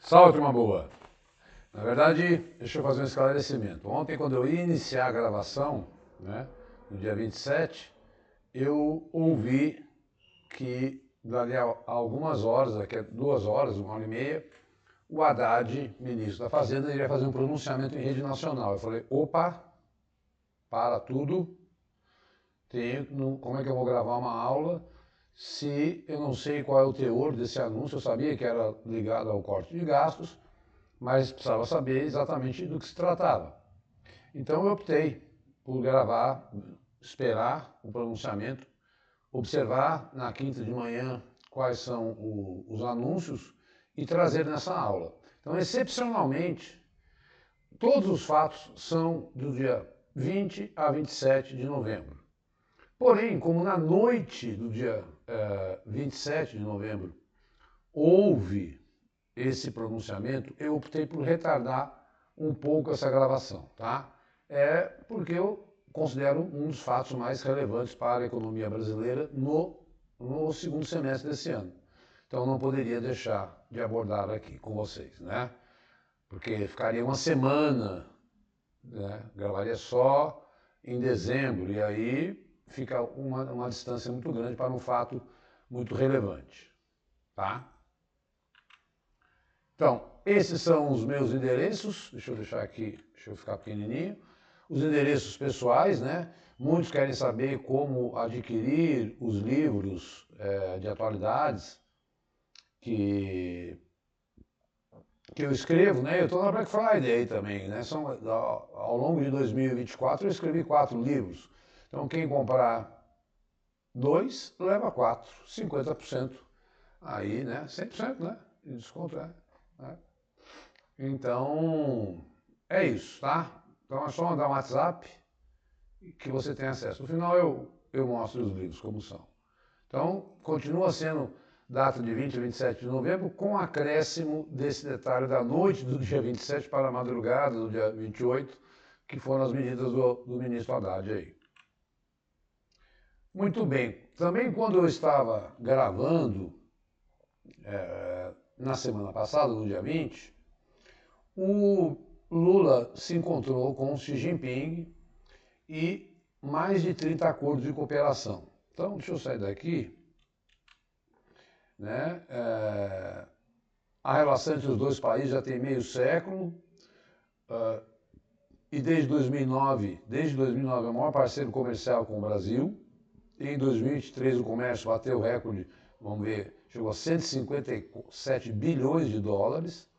Salve, turma boa! Na verdade, deixa eu fazer um esclarecimento. Ontem, quando eu ia iniciar a gravação, no dia 27, eu ouvi que dali a algumas horas, daqui a 2 horas, 1 hora e meia, o Haddad, ministro da Fazenda, iria fazer um pronunciamento em rede nacional. Eu falei, opa, para tudo, como é que eu vou gravar uma aula se eu não sei qual é o teor desse anúncio? Eu sabia que era ligado ao corte de gastos, mas precisava saber exatamente do que se tratava. Então eu optei por gravar, esperar o pronunciamento, observar na quinta de manhã quais são os anúncios e trazer nessa aula. Então, excepcionalmente, todos os fatos são do dia 20 a 27 de novembro. Porém, como na noite do dia 27 de novembro houve esse pronunciamento, eu optei por retardar um pouco essa gravação, tá? Porque eu considero um dos fatos mais relevantes para a economia brasileira no segundo semestre desse ano. Então não poderia deixar de abordar aqui com vocês, né? Porque ficaria uma semana, né? Gravaria só em dezembro, e aí fica uma distância muito grande para um fato muito relevante, tá? Então, esses são os meus endereços, deixa eu deixar aqui, deixa eu ficar pequenininho. Os endereços pessoais, né? Muitos querem saber como adquirir os livros de atualidades que eu escrevo, né? Eu estou na Black Friday aí também, né? Ao longo de 2024 eu escrevi 4 livros. Então quem comprar 2, leva 4, 50%. Aí, né? 100%, né? De desconto, né? Então, é isso, tá? Então é só mandar um WhatsApp que você tem acesso. No final eu mostro os livros como são. Então, continua sendo data de 20 a 27 de novembro, com acréscimo desse detalhe da noite do dia 27 para a madrugada do dia 28, que foram as medidas do ministro Haddad aí. Muito bem. Também quando eu estava gravando, na semana passada, no dia 20, o Lula se encontrou com o Xi Jinping e mais de 30 acordos de cooperação. Então, deixa eu sair daqui. Né? A relação entre os dois países já tem meio século, e desde 2009 é o maior parceiro comercial com o Brasil. E em 2023 o comércio bateu o recorde, vamos ver, chegou a 157 bilhões de dólares.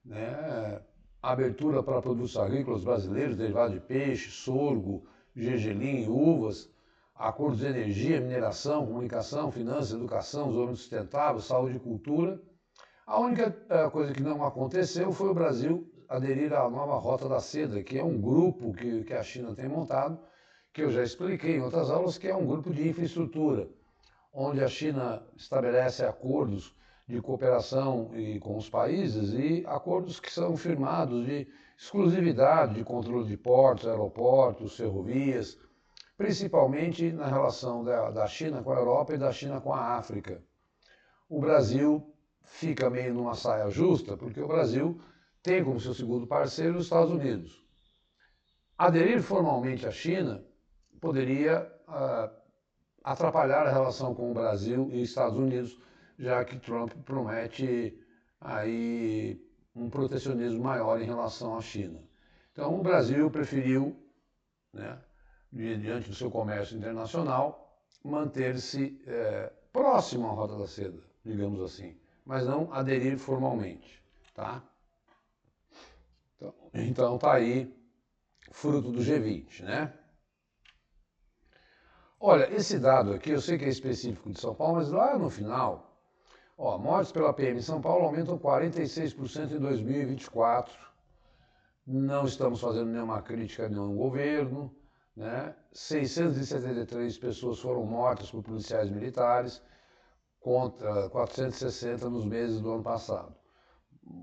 Né? Abertura para produtos agrícolas brasileiros, derivados de peixe, sorgo, gergelim, uvas, acordos de energia, mineração, comunicação, finanças, educação, desenvolvimento sustentável, saúde e cultura. A única coisa que não aconteceu foi o Brasil aderir à nova Rota da Seda, que é um grupo que a China tem montado, que eu já expliquei em outras aulas, que é um grupo de infraestrutura, onde a China estabelece acordos de cooperação com os países e acordos que são firmados de exclusividade de controle de portos, aeroportos, ferrovias, principalmente na relação da China com a Europa e da China com a África. O Brasil fica meio numa saia justa, porque o Brasil tem como seu segundo parceiro os Estados Unidos. Aderir formalmente à China poderia atrapalhar a relação com o Brasil e Estados Unidos, já que Trump promete aí um protecionismo maior em relação à China. Então o Brasil preferiu, né, diante do seu comércio internacional, manter-se próximo à Rota da Seda, digamos assim, mas não aderir formalmente, tá? Então tá aí, fruto do G20, né? Olha, esse dado aqui, eu sei que é específico de São Paulo, mas lá no final, mortes pela PM em São Paulo aumentam 46% em 2024. Não estamos fazendo nenhuma crítica a nenhum governo, né? 673 pessoas foram mortas por policiais militares, contra 460 nos meses do ano passado.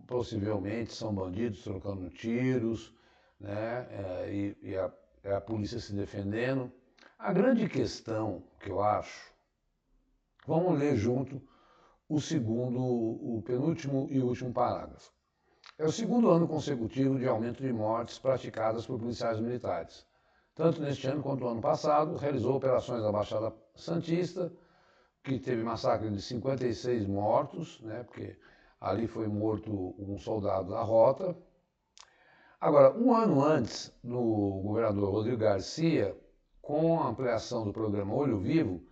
Possivelmente são bandidos trocando tiros, né? E a polícia se defendendo. A grande questão que eu acho, vamos ler junto o penúltimo e último parágrafo. É o segundo ano consecutivo de aumento de mortes praticadas por policiais militares. Tanto neste ano quanto no ano passado, realizou operações da Baixada Santista, que teve massacre de 56 mortos, né, porque ali foi morto um soldado da rota. Agora, um ano antes, no governador Rodrigo Garcia, com a ampliação do programa Olho Vivo,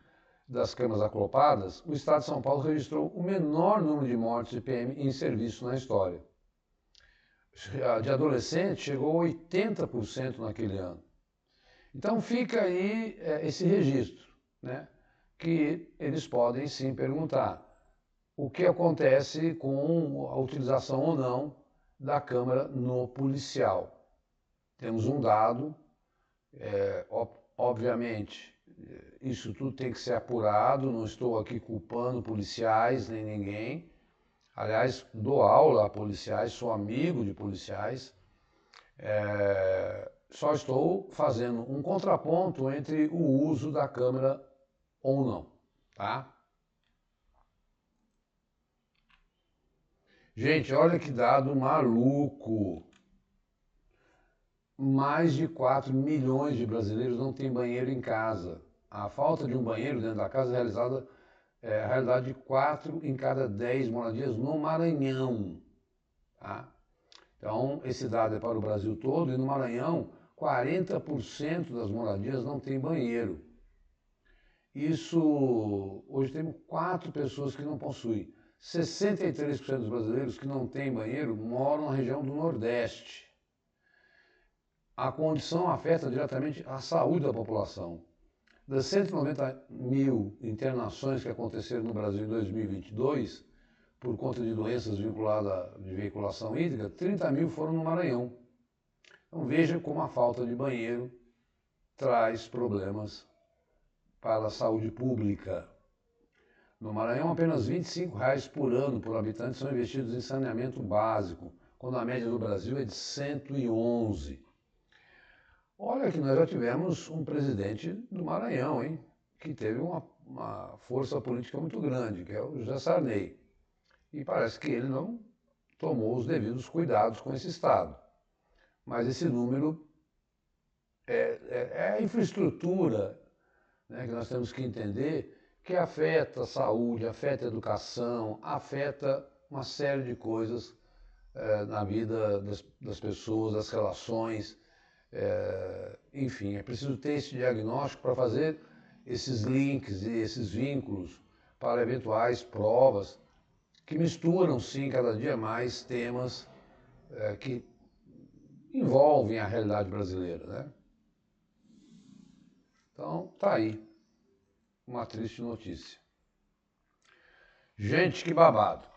das câmaras aclopadas, o estado de São Paulo registrou o menor número de mortes de PM em serviço na história. De adolescente chegou a 80% naquele ano. Então fica aí esse registro, né, que eles podem sim perguntar o que acontece com a utilização ou não da câmera no policial. Temos um dado, obviamente, isso tudo tem que ser apurado, não estou aqui culpando policiais nem ninguém. Aliás, dou aula a policiais, sou amigo de policiais. Só estou fazendo um contraponto entre o uso da câmera ou não, tá? Gente, olha que dado maluco. Mais de 4 milhões de brasileiros não têm banheiro em casa. A falta de um banheiro dentro da casa é a realidade de 4 em cada 10 moradias no Maranhão. Tá? Então, esse dado é para o Brasil todo e no Maranhão, 40% das moradias não tem banheiro. Isso, hoje temos 4 pessoas que não possuem. 63% dos brasileiros que não têm banheiro moram na região do Nordeste. A condição afeta diretamente a saúde da população. Das 190 mil internações que aconteceram no Brasil em 2022, por conta de doenças vinculadas de veiculação hídrica, 30 mil foram no Maranhão. Então veja como a falta de banheiro traz problemas para a saúde pública. No Maranhão, apenas R$ 25,00 por ano por habitante são investidos em saneamento básico, quando a média do Brasil é de 111. Olha que nós já tivemos um presidente do Maranhão, hein, que teve uma força política muito grande, que é o José Sarney. E parece que ele não tomou os devidos cuidados com esse Estado. Mas esse número é a infraestrutura, né, que nós temos que entender que afeta a saúde, afeta a educação, afeta uma série de coisas na vida das pessoas, das relações. Enfim, é preciso ter esse diagnóstico para fazer esses links e esses vínculos para eventuais provas que misturam, sim, cada dia mais temas que envolvem a realidade brasileira, né? Então, tá aí uma triste notícia. Gente, que babado.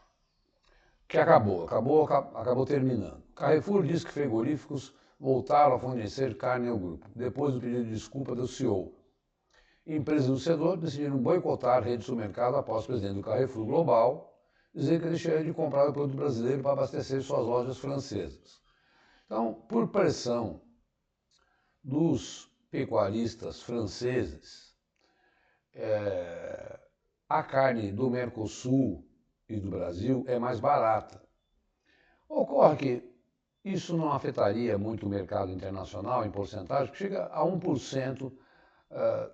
Que acabou terminando. Carrefour diz que frigoríficos voltaram a fornecer carne ao grupo, depois do pedido de desculpa do CEO. Empresas do setor decidiram boicotar a rede de supermercado após o presidente do Carrefour Global dizer que deixaria de comprar o produto brasileiro para abastecer suas lojas francesas. Então, por pressão dos pecuaristas franceses, a carne do Mercosul e do Brasil é mais barata. Ocorre que isso não afetaria muito o mercado internacional em porcentagem, que chega a 1%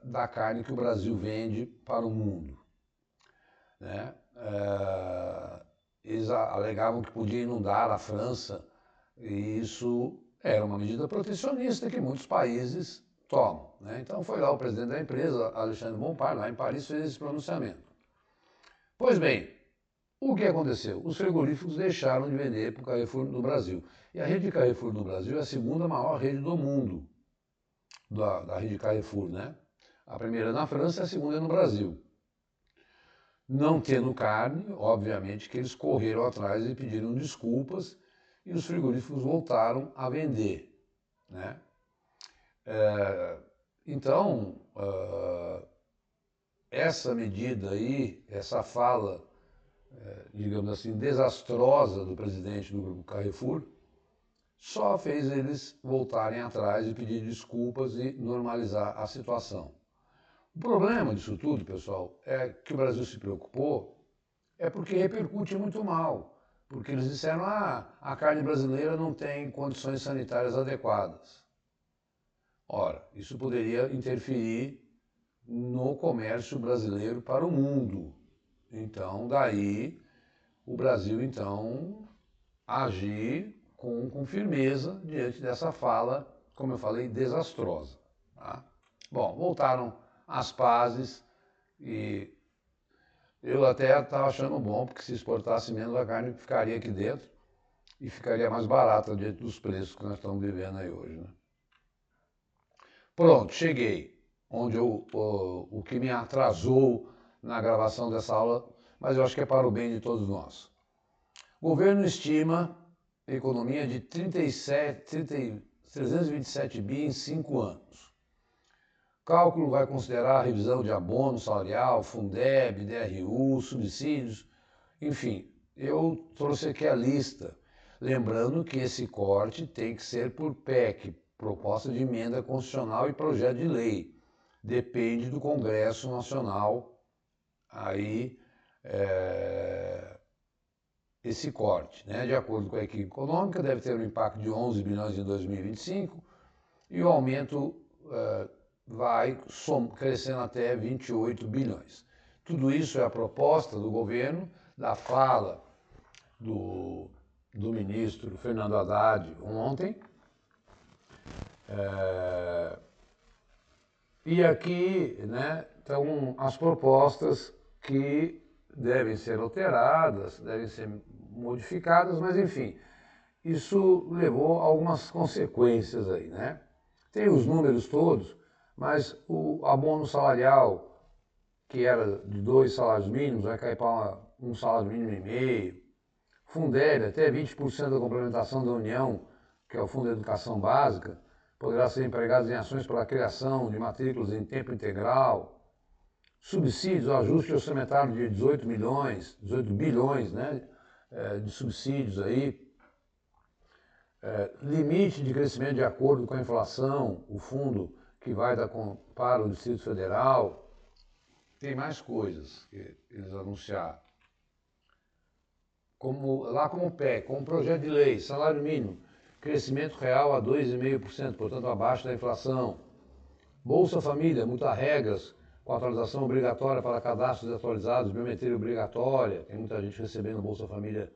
da carne que o Brasil vende para o mundo. Né? Eles alegavam que podia inundar a França, e isso era uma medida protecionista que muitos países tomam. Né? Então foi lá o presidente da empresa, Alexandre Bompard, lá em Paris, fez esse pronunciamento. Pois bem, o que aconteceu? Os frigoríficos deixaram de vender para o Carrefour no Brasil. E a rede Carrefour no Brasil é a segunda maior rede do mundo, da rede Carrefour, né? A primeira é na França e a segunda é no Brasil. Não tendo carne, obviamente que eles correram atrás e pediram desculpas e os frigoríficos voltaram a vender, né? Então, essa medida aí, essa fala, digamos assim, desastrosa do presidente do grupo Carrefour, só fez eles voltarem atrás e pedir desculpas e normalizar a situação. O problema disso tudo, pessoal, é que o Brasil se preocupou é porque repercute muito mal. Porque eles disseram, a carne brasileira não tem condições sanitárias adequadas. Ora, isso poderia interferir no comércio brasileiro para o mundo. Então, daí, o Brasil, então, agir com firmeza diante dessa fala, como eu falei, desastrosa. Tá? Bom, voltaram às pazes e eu até estava achando bom, porque se exportasse menos a carne ficaria aqui dentro e ficaria mais barata diante dos preços que nós estamos vivendo aí hoje. Né? Pronto, cheguei, onde o que me atrasou na gravação dessa aula, mas eu acho que é para o bem de todos nós. O governo estima economia de 327 bi em 5 anos. O cálculo vai considerar a revisão de abono salarial, Fundeb, DRU, subsídios, enfim, eu trouxe aqui a lista, lembrando que esse corte tem que ser por PEC, proposta de emenda constitucional e projeto de lei. Depende do Congresso Nacional aí esse corte. Né? De acordo com a equipe econômica, deve ter um impacto de 11 bilhões em 2025 e o aumento vai crescendo até 28 bilhões. Tudo isso é a proposta do governo, da fala do ministro Fernando Haddad ontem. E aqui, né, estão as propostas que devem ser alteradas, devem ser modificadas, mas enfim, isso levou a algumas consequências aí, né? Tem os números todos, mas o abono salarial, que era de 2 salários mínimos, vai cair para um salário mínimo e meio. Fundeb, até 20% da complementação da União, que é o Fundo de Educação Básica, poderá ser empregado em ações para a criação de matrículas em tempo integral. Subsídios, ajuste orçamentário de 18 bilhões, né, de subsídios aí. Limite de crescimento de acordo com a inflação, o fundo que vai dar para o Distrito Federal. Tem mais coisas que eles anunciaram. Como PEC, como projeto de lei, salário mínimo, crescimento real a 2,5%, portanto abaixo da inflação. Bolsa Família, muitas regras, com atualização obrigatória para cadastros atualizados, biometria obrigatória, tem muita gente recebendo Bolsa Família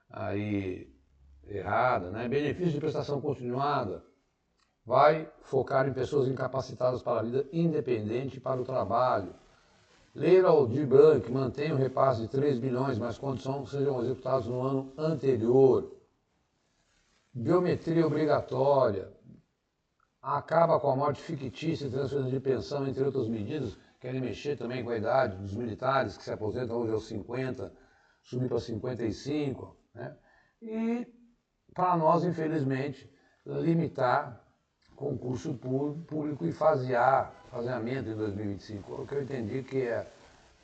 aí errada, né? Benefício de prestação continuada, vai focar em pessoas incapacitadas para a vida independente e para o trabalho. Lei Aldir Blanc mantém o repasse de 3 bilhões, mas quando sejam executados no ano anterior. Biometria obrigatória, acaba com a morte fictícia e transferência de pensão, entre outras medidas. Querem mexer também com a idade dos militares que se aposentam hoje aos 50, subir para 55. Né? E, para nós, infelizmente, limitar concurso público e faseamento em 2025. O que eu entendi que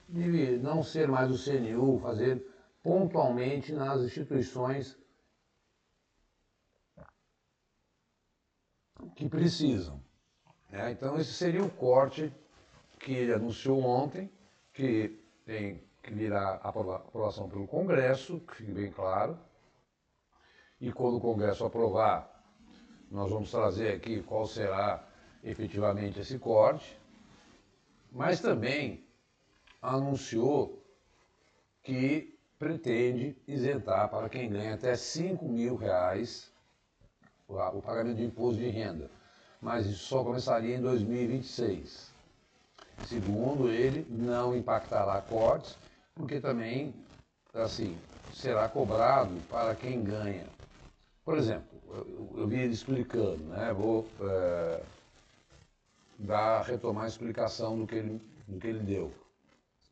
deve não ser mais o CNU, fazer pontualmente nas instituições que precisam. Então esse seria o corte que ele anunciou ontem, que virá a aprovação pelo Congresso, que fique bem claro. E quando o Congresso aprovar, nós vamos trazer aqui qual será efetivamente esse corte. Mas também anunciou que pretende isentar para quem ganha até R$5.000 o pagamento de imposto de renda, mas isso só começaria em 2026. Segundo ele, não impactará cortes, porque também, assim, será cobrado para quem ganha. Por exemplo, eu vi ele explicando, né? Vou retomar a explicação do que ele deu.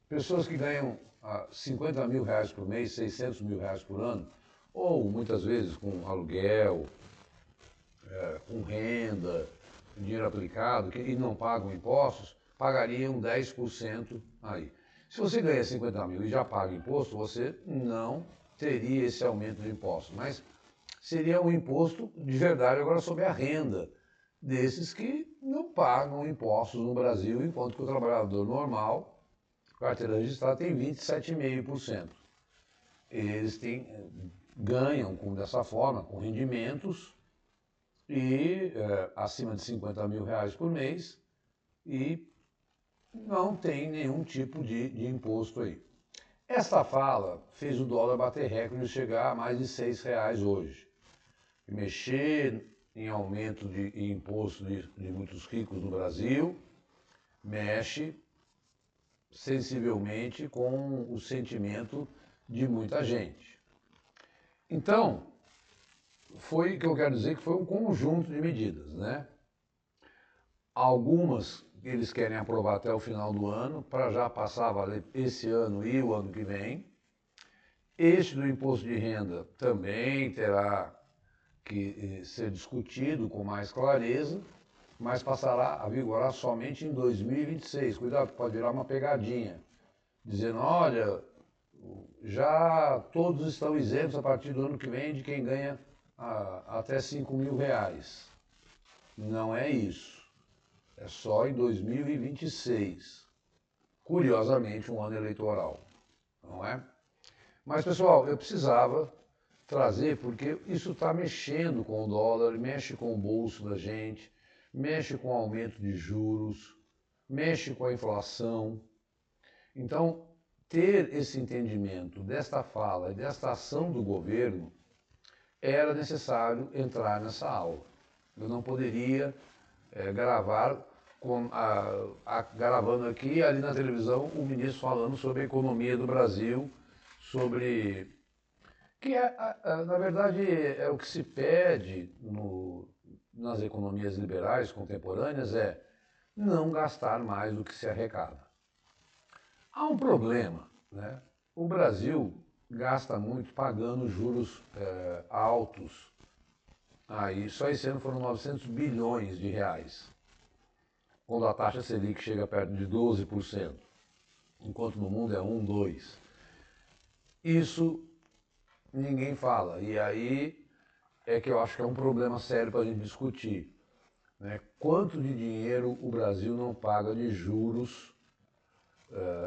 Pessoas que ganham R$50.000 por mês, R$600.000 por ano, ou muitas vezes com aluguel, com renda, dinheiro aplicado, e não pagam impostos, pagariam 10% aí. Se você ganha 50 mil e já paga imposto, você não teria esse aumento de impostos, mas seria um imposto de verdade agora sobre a renda desses que não pagam impostos no Brasil, enquanto que o trabalhador normal, carteira registrada, tem 27,5%. eles ganham dessa forma, com rendimentos e acima de 50 mil reais por mês e não tem nenhum tipo de imposto aí. Esta fala fez o dólar bater recorde e chegar a mais de R$6 hoje. E mexer em aumento de imposto de muitos ricos no Brasil mexe sensivelmente com o sentimento de muita gente. Então, foi que eu quero dizer que foi um conjunto de medidas, né? Algumas eles querem aprovar até o final do ano, para já passar a valer esse ano e o ano que vem. Este do imposto de renda também terá que ser discutido com mais clareza, mas passará a vigorar somente em 2026. Cuidado, pode virar uma pegadinha, dizendo, olha, já todos estão isentos a partir do ano que vem de quem ganha até 5 mil reais. Não é isso. É só em 2026. Curiosamente, um ano eleitoral, não é? Mas, pessoal, eu precisava trazer, porque isso está mexendo com o dólar, mexe com o bolso da gente, mexe com o aumento de juros, mexe com a inflação. Então, ter esse entendimento desta fala e desta ação do governo, era necessário entrar nessa aula. Eu não poderia gravar, gravando aqui ali na televisão, o ministro falando sobre a economia do Brasil, sobre... que na verdade é o que se pede nas economias liberais contemporâneas, é não gastar mais do que se arrecada. Há um problema, né? O Brasil gasta muito pagando juros altos. Aí, só esse ano foram 900 bilhões de reais, quando a taxa Selic chega perto de 12%, enquanto no mundo é 1, 2%. Isso ninguém fala, e aí é que eu acho que é um problema sério para a gente discutir, né? Quanto de dinheiro o Brasil não paga de juros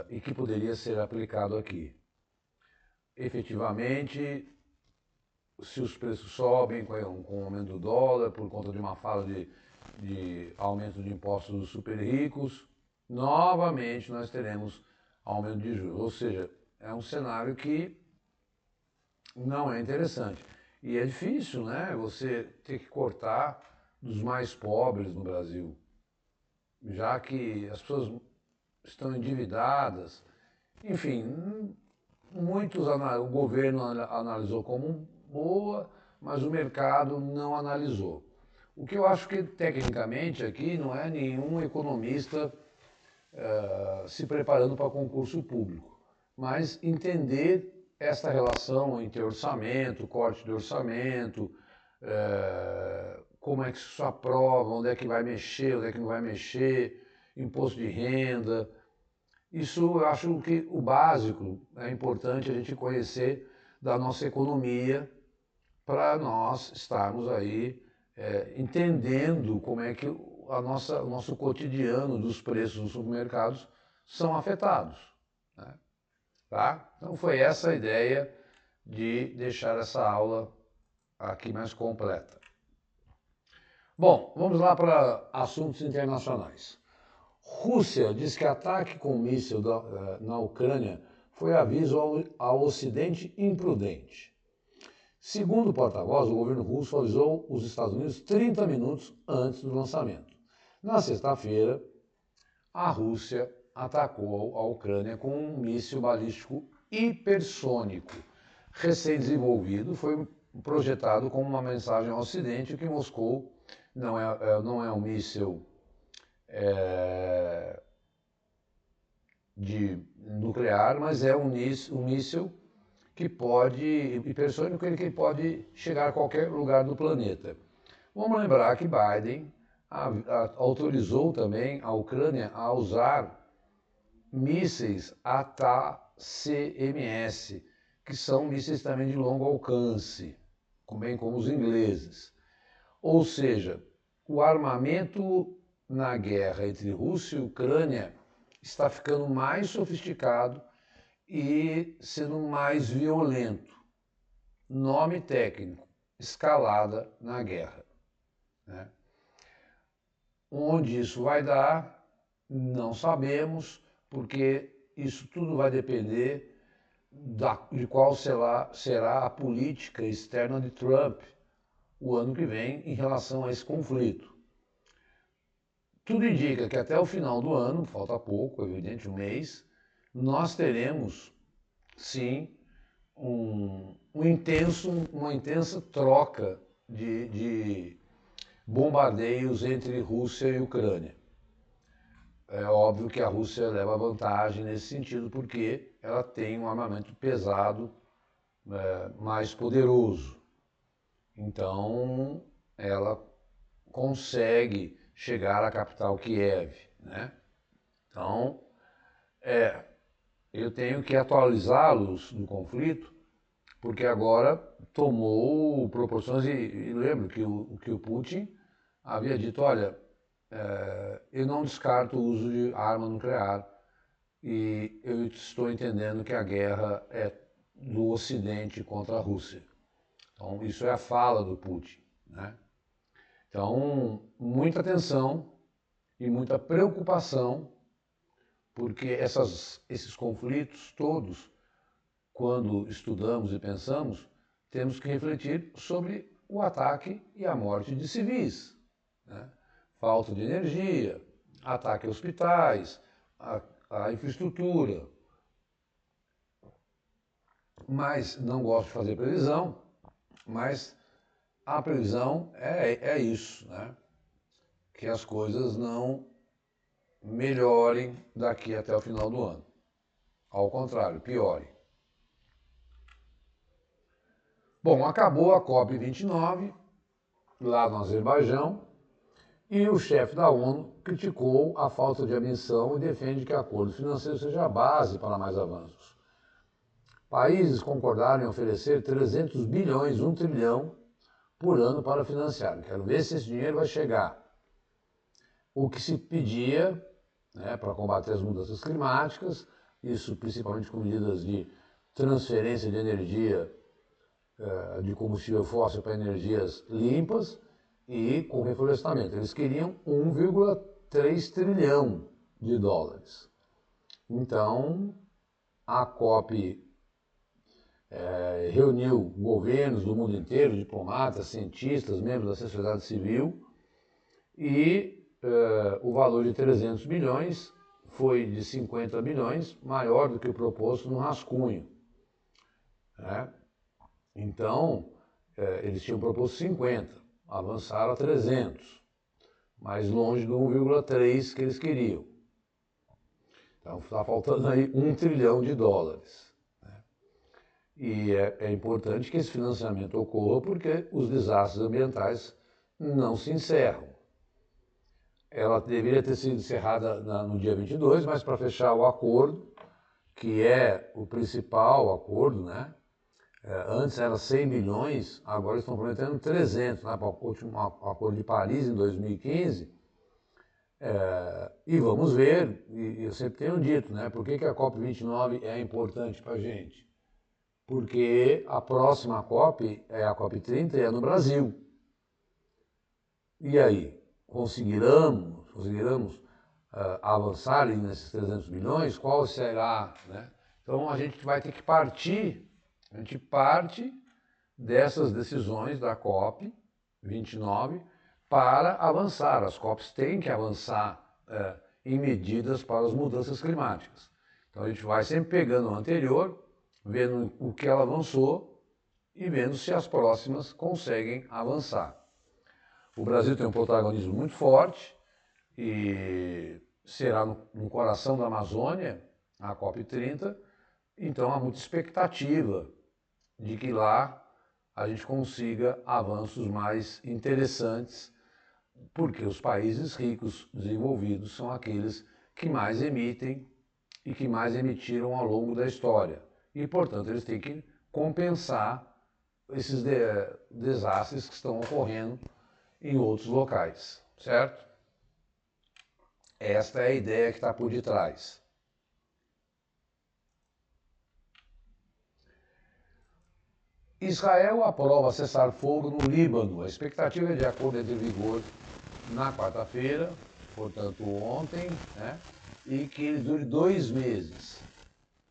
e que poderia ser aplicado aqui. Efetivamente, se os preços sobem com o aumento do dólar, por conta de uma fala de aumento de impostos dos super ricos, novamente nós teremos aumento de juros. Ou seja, é um cenário que não é interessante. E é difícil, né, você ter que cortar dos mais pobres no Brasil, já que as pessoas estão endividadas. Enfim, o governo analisou como boa, mas o mercado não analisou. O que eu acho que tecnicamente aqui não é nenhum economista se preparando para concurso público, mas entender esta relação entre orçamento, corte de orçamento, como é que isso aprova, onde é que vai mexer, onde é que não vai mexer, imposto de renda. Isso eu acho que o básico é importante a gente conhecer da nossa economia para nós estarmos aí entendendo como é que o nosso cotidiano dos preços dos supermercados são afetados, né? Tá? Então foi essa a ideia de deixar essa aula aqui mais completa. Bom, vamos lá para assuntos internacionais. Rússia diz que ataque com míssil na Ucrânia foi aviso ao Ocidente imprudente. Segundo o porta-voz, o governo russo avisou os Estados Unidos 30 minutos antes do lançamento. Na sexta-feira, a Rússia atacou a Ucrânia com um míssil balístico hipersônico, recém-desenvolvido, foi projetado como uma mensagem ao Ocidente que Moscou não é um míssil nuclear, mas é um míssil que hipersônico, que pode chegar a qualquer lugar do planeta. Vamos lembrar que Biden autorizou também a Ucrânia a usar mísseis ATACMS, que são mísseis também de longo alcance, bem como os ingleses. Ou seja, o armamento na guerra entre Rússia e Ucrânia está ficando mais sofisticado e sendo mais violento. Nome técnico, escalada na guerra. Né? Onde isso vai dar, não sabemos, porque isso tudo vai depender de qual será a política externa de Trump o ano que vem em relação a esse conflito. Tudo indica que até o final do ano, falta pouco, evidente, um mês, nós teremos, sim, uma intensa troca de bombardeios entre Rússia e Ucrânia. É óbvio que a Rússia leva vantagem nesse sentido, porque ela tem um armamento pesado, mais poderoso. Então, ela consegue chegar à capital Kiev, né? Então, eu tenho que atualizá-los do conflito, porque agora tomou proporções, e lembro que o Putin havia dito, olha, eu não descarto o uso de arma nuclear, e eu estou entendendo que a guerra é do Ocidente contra a Rússia. Então, isso é a fala do Putin, né? Então, muita atenção e muita preocupação, porque esses conflitos todos, quando estudamos e pensamos, temos que refletir sobre o ataque e a morte de civis, né? Falta de energia, ataque a hospitais, a infraestrutura. Mas não gosto de fazer previsão, mas a previsão é isso, né? Que as coisas não melhorem daqui até o final do ano. Ao contrário, piorem. Bom, acabou a COP29, lá no Azerbaijão, e o chefe da ONU criticou a falta de ambição e defende que acordo financeiro seja a base para mais avanços. Países concordaram em oferecer 300 bilhões, 1 trilhão, por ano para financiar. Quero ver se esse dinheiro vai chegar. O que se pedia, né, para combater as mudanças climáticas, isso principalmente com medidas de transferência de energia de combustível fóssil para energias limpas e com reflorestamento. Eles queriam 1,3 trilhão de dólares. Então, a COP reuniu governos do mundo inteiro, diplomatas, cientistas, membros da sociedade civil, e o valor de 300 bilhões foi de 50 bilhões, maior do que o proposto no rascunho. Né? Então, eles tinham proposto 50, avançaram a 300, mais longe do 1,3 que eles queriam. Então, está faltando aí 1 trilhão de dólares. Né? E é importante que esse financiamento ocorra porque os desastres ambientais não se encerram. Ela deveria ter sido encerrada no dia 22, mas para fechar o acordo, que é o principal acordo, né? Antes era 100 bilhões, agora estão prometendo 300, né, para o último acordo de Paris, em 2015. E vamos ver, e eu sempre tenho dito, né, por que a COP29 é importante para a gente? Porque a próxima COP é a COP30 e é no Brasil. E aí, conseguiremos avançar nesses 300 bilhões? Qual será? Né? Então a gente vai ter que partir. A gente parte dessas decisões da COP29 para avançar. As COPs têm que avançar em medidas para as mudanças climáticas. Então a gente vai sempre pegando o anterior, vendo o que ela avançou e vendo se as próximas conseguem avançar. O Brasil tem um protagonismo muito forte e será no coração da Amazônia, a COP30, então há muita expectativa de que lá a gente consiga avanços mais interessantes, porque os países ricos, desenvolvidos, são aqueles que mais emitem e que mais emitiram ao longo da história. E, portanto, eles têm que compensar esses desastres que estão ocorrendo em outros locais, certo? Esta é a ideia que está por detrás. Israel aprova cessar-fogo no Líbano. A expectativa é de acordo entre vigor na quarta-feira, portanto ontem, né? E que ele dure 2 meses.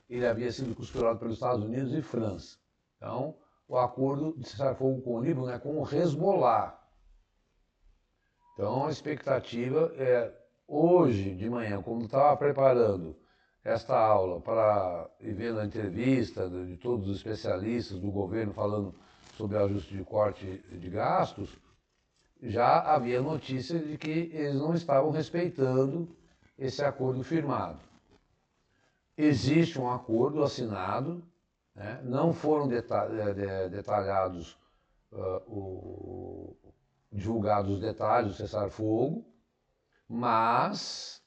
Ele havia sido costurado pelos Estados Unidos e França. Então, o acordo de cessar-fogo com o Líbano é com o Hezbollah. Então, a expectativa é, hoje de manhã, como estava preparando esta aula e vendo a entrevista de todos os especialistas do governo falando sobre ajuste de corte de gastos, já havia notícia de que eles não estavam respeitando esse acordo firmado. Existe um acordo assinado, né? Não foram detalhados, divulgados os detalhes do cessar-fogo, mas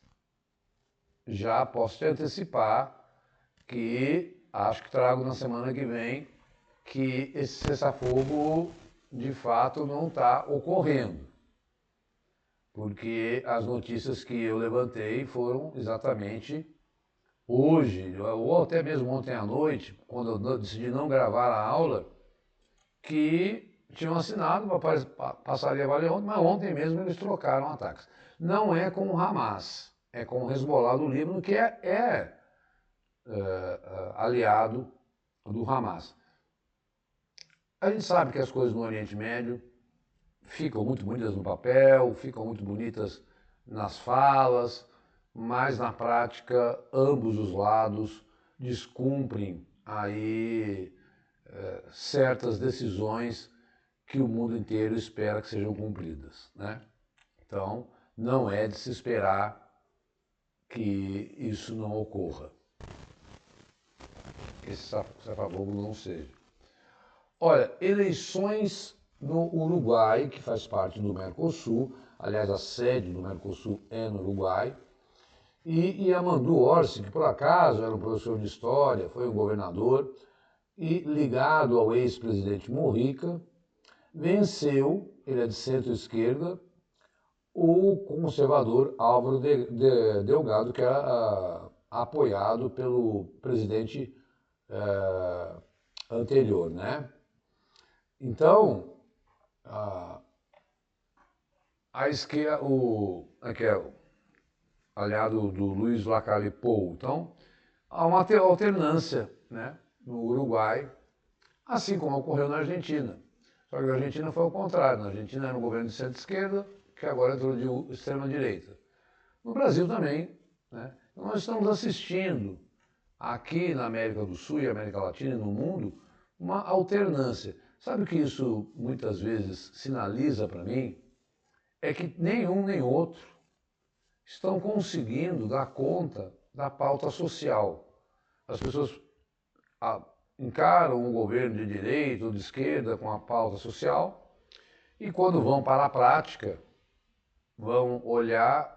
já posso te antecipar que acho que trago na semana que vem que esse cessar-fogo de fato não está ocorrendo. Porque as notícias que eu levantei foram exatamente hoje, ou até mesmo ontem à noite, quando eu decidi não gravar a aula, que tinham assinado, passaria a valer ontem, mas ontem mesmo eles trocaram ataques. Não é com o Hamas, é com o Hezbollah do Líbano, que é aliado do Hamas. A gente sabe que as coisas no Oriente Médio ficam muito bonitas no papel, ficam muito bonitas nas falas, mas na prática ambos os lados descumprem aí certas decisões que o mundo inteiro espera que sejam cumpridas, né? Então, não é de se esperar que isso não ocorra, que esse cessar-fogo não seja. Olha, eleições no Uruguai, que faz parte do Mercosul, aliás, a sede do Mercosul é no Uruguai, e Yamandu Orsi, que por acaso era um professor de história, foi um governador, e ligado ao ex-presidente Mujica, venceu, ele é de centro-esquerda, o conservador Álvaro Delgado, que era apoiado pelo presidente anterior, né? Então, a esquerda, aliado do Luiz Lacalle Pou, então, há uma alternância, né, no Uruguai, assim como ocorreu na Argentina. Só que na Argentina foi ao contrário, na Argentina era um governo de centro-esquerda, que agora entrou de extrema-direita. No Brasil também, né? Então nós estamos assistindo, aqui na América do Sul e América Latina e no mundo, uma alternância. Sabe o que isso muitas vezes sinaliza para mim? É que nenhum nem outro estão conseguindo dar conta da pauta social. As pessoas encaram um governo de direita ou de esquerda com a pauta social e quando vão para a prática, vão olhar,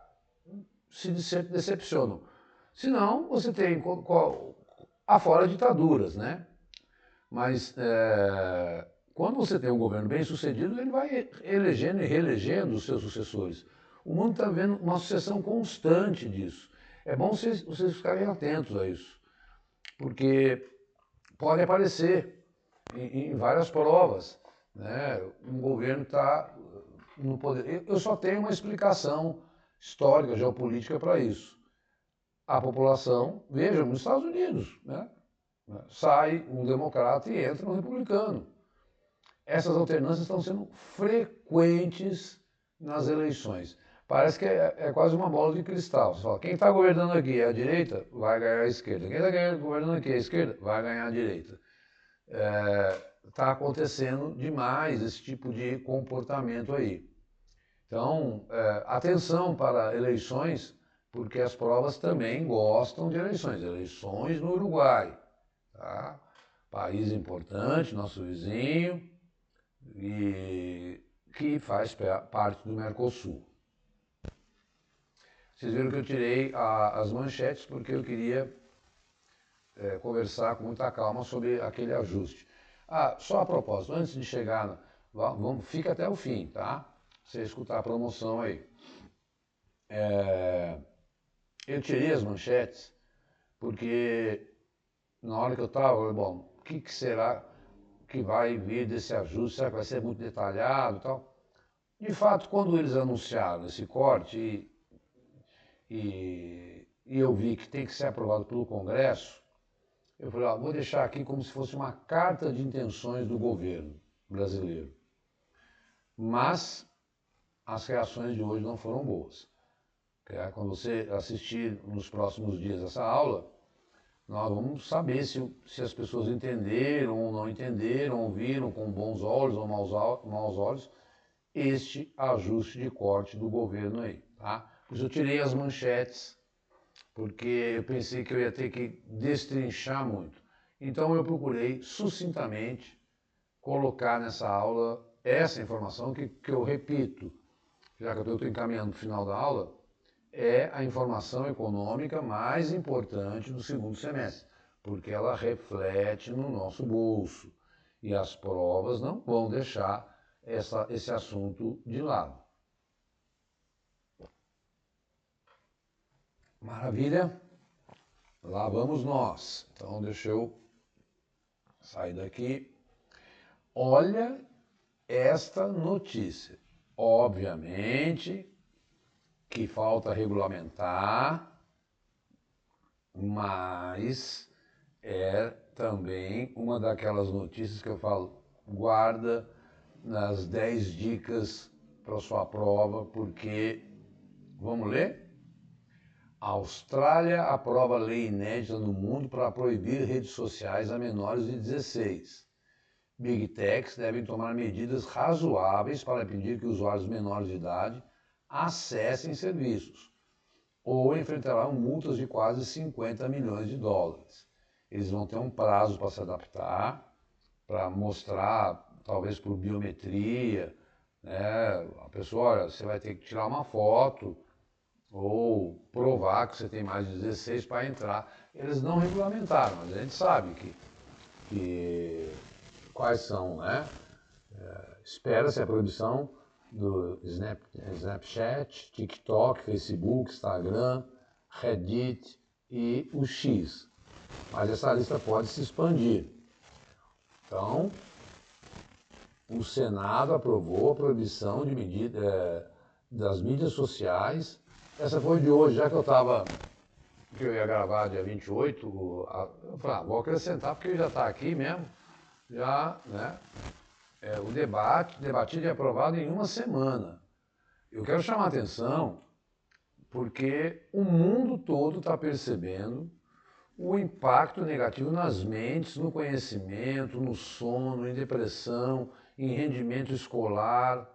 se decepcionam. Senão, você tem afora ditaduras, né? Mas quando você tem um governo bem sucedido, ele vai elegendo e reelegendo os seus sucessores. O mundo está vendo uma sucessão constante disso. É bom vocês ficarem atentos a isso, porque pode aparecer em várias provas, né? Um governo está no poder. Eu só tenho uma explicação histórica, geopolítica para isso. A população, veja, nos Estados Unidos, né? Sai um democrata e entra um republicano. Essas alternâncias estão sendo frequentes nas eleições. Parece que é quase uma bola de cristal. Você fala, quem está governando aqui é a direita, vai ganhar a esquerda. Quem está governando aqui é a esquerda, vai ganhar a direita. Está acontecendo demais esse tipo de comportamento aí. Então, atenção para eleições, porque as provas também gostam de eleições. Eleições no Uruguai, tá? País importante, nosso vizinho, e que faz parte do Mercosul. Vocês viram que eu tirei as manchetes porque eu queria conversar com muita calma sobre aquele ajuste. Só a propósito, antes de chegar, fica até o fim, tá? Você escutar a promoção aí. Eu tirei as manchetes porque na hora que eu estava, bom, o que será que vai vir desse ajuste, será que vai ser muito detalhado e tal? De fato, quando eles anunciaram esse corte e eu vi que tem que ser aprovado pelo Congresso, eu falei, vou deixar aqui como se fosse uma carta de intenções do governo brasileiro. Mas as reações de hoje não foram boas. Quando você assistir nos próximos dias essa aula, nós vamos saber se as pessoas entenderam ou não entenderam, ou viram com bons olhos ou maus olhos este ajuste de corte do governo aí. Tá? Por isso eu tirei as manchetes, porque eu pensei que eu ia ter que destrinchar muito. Então eu procurei sucintamente colocar nessa aula essa informação que eu repito, já que eu estou encaminhando para o final da aula, é a informação econômica mais importante do segundo semestre, porque ela reflete no nosso bolso e as provas não vão deixar esse assunto de lado. Maravilha? Lá vamos nós. Então deixa eu sair daqui. Olha esta notícia. Obviamente que falta regulamentar, mas é também uma daquelas notícias que eu falo, guarda nas 10 dicas para sua prova, porque, vamos ler? A Austrália aprova lei inédita no mundo para proibir redes sociais a menores de 16. Big Techs devem tomar medidas razoáveis para impedir que usuários menores de idade acessem serviços, ou enfrentarão multas de quase 50 milhões de dólares. Eles vão ter um prazo para se adaptar, para mostrar, talvez por biometria, né? A pessoa, olha, você vai ter que tirar uma foto, ou provar que você tem mais de 16 para entrar. Eles não regulamentaram, mas a gente sabe que quais são, né? Espera-se a proibição do Snapchat, TikTok, Facebook, Instagram, Reddit e o X. Mas essa lista pode se expandir. Então, o Senado aprovou a proibição de das mídias sociais. Essa foi de hoje, já que que eu ia gravar dia 28, eu falei, vou acrescentar porque já está aqui mesmo, já, né? O debatido e aprovado em uma semana. Eu quero chamar a atenção porque o mundo todo está percebendo o impacto negativo nas mentes, no conhecimento, no sono, em depressão, em rendimento escolar,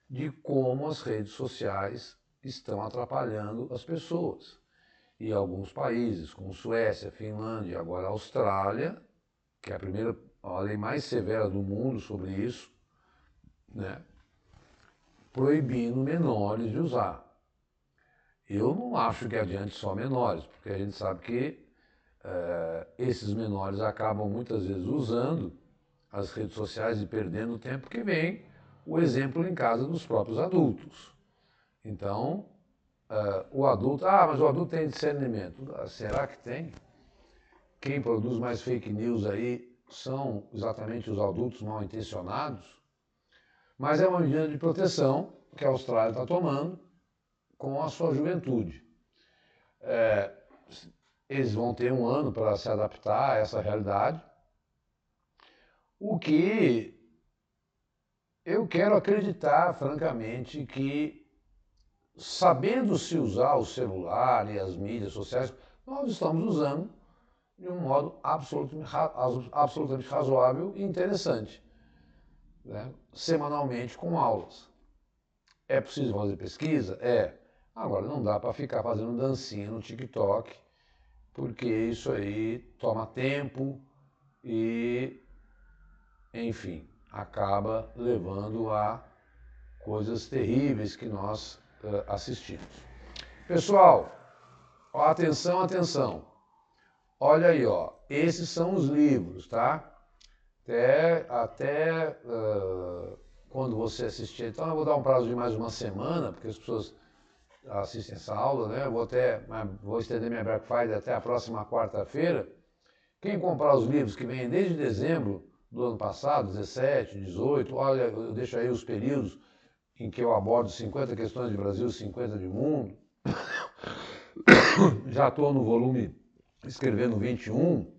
de como as redes sociais estão atrapalhando as pessoas. E alguns países, como Suécia, Finlândia, agora a Austrália, que é a lei mais severa do mundo sobre isso, né, proibindo menores de usar. Eu não acho que adiante só menores, porque a gente sabe que esses menores acabam muitas vezes usando as redes sociais e perdendo tempo, que vem o exemplo em casa dos próprios adultos. Então, o adulto, mas o adulto tem discernimento. Será que tem? Quem produz mais fake news aí são exatamente os adultos mal intencionados? Mas é uma medida de proteção que a Austrália está tomando com a sua juventude. Eles vão ter um ano para se adaptar a essa realidade, o que eu quero acreditar, francamente, que sabendo se usar o celular e as mídias sociais, nós estamos usando de um modo absolutamente razoável e interessante, né? Semanalmente com aulas. É possível fazer pesquisa? É. Agora, não dá para ficar fazendo dancinha no TikTok, porque isso aí toma tempo e, enfim, acaba levando a coisas terríveis que nós assistimos. Pessoal, atenção, atenção. Olha aí, esses são os livros, tá? Até quando você assistir, então eu vou dar um prazo de mais uma semana, porque as pessoas assistem essa aula, né? Vou estender minha Black Friday até a próxima quarta-feira. Quem comprar os livros que vêm desde dezembro do ano passado, 17, 18, olha, eu deixo aí os períodos em que eu abordo 50 questões de Brasil, 50 de mundo. Já estou no volume escrevendo 21,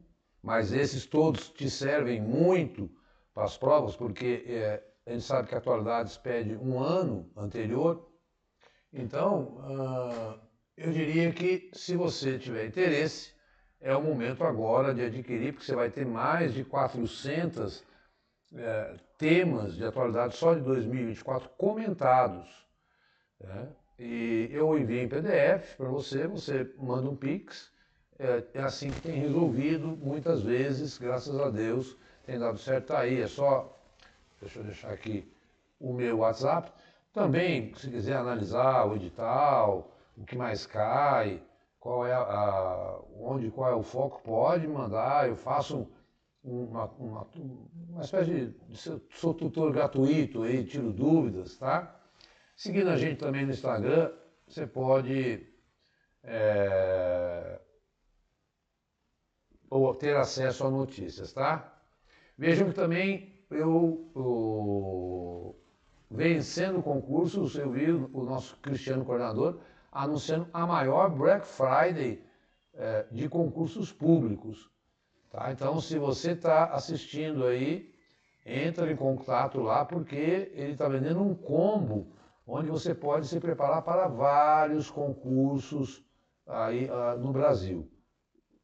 mas esses todos te servem muito para as provas, porque a gente sabe que a atualidades pede um ano anterior. Então, eu diria que se você tiver interesse, é o momento agora de adquirir, porque você vai ter mais de 400 temas de atualidade só de 2024 comentados. Né? E eu envio em PDF para você, você manda um Pix, é assim que tem resolvido muitas vezes, graças a Deus, tem dado certo. Tá aí, é só, deixa eu deixar aqui o meu WhatsApp. Também, se quiser analisar o edital, o que mais cai, qual é qual é o foco, pode mandar, eu faço uma espécie de sou tutor gratuito aí, tiro dúvidas, tá? Seguindo a gente também no Instagram, você pode ter acesso a notícias, tá? Vejam que também eu vencendo concursos, eu vi o nosso Cristiano coordenador anunciando a maior Black Friday de concursos públicos. Tá? Então, se você está assistindo aí, entra em contato lá, porque ele está vendendo um combo onde você pode se preparar para vários concursos aí no Brasil.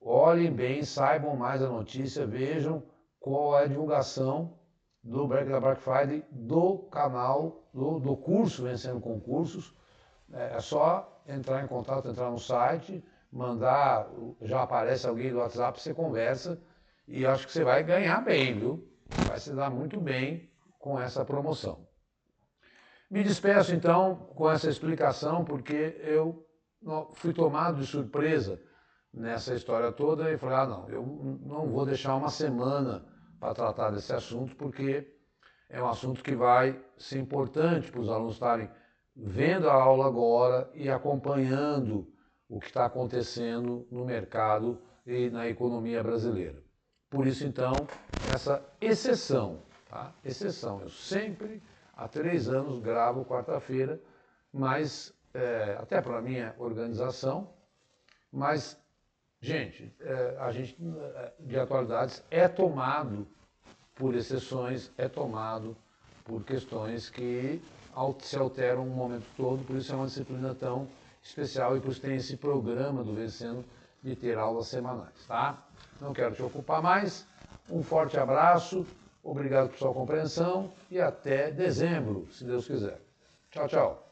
Olhem bem, saibam mais a notícia, vejam qual é a divulgação da Black Friday do canal, do curso Vencendo Concursos. É só entrar em contato, entrar no site, mandar, já aparece alguém do WhatsApp, você conversa e acho que você vai ganhar bem, viu? Vai se dar muito bem com essa promoção. Me despeço então com essa explicação, porque eu fui tomado de surpresa nessa história toda e falei, não, eu não vou deixar uma semana para tratar desse assunto, porque é um assunto que vai ser importante para os alunos estarem vendo a aula agora e acompanhando o que está acontecendo no mercado e na economia brasileira. Por isso, então, essa exceção, tá? Exceção. Eu sempre, há 3 anos, gravo quarta-feira, mas até para a minha organização, mas, gente, a gente de atualidades é tomado por exceções, é tomado por questões que se alteram o momento todo, por isso é uma disciplina tão especial e por isso tem esse programa do Vencendo de ter aulas semanais, tá? Não quero te ocupar mais, um forte abraço, obrigado por sua compreensão e até dezembro, se Deus quiser. Tchau, tchau.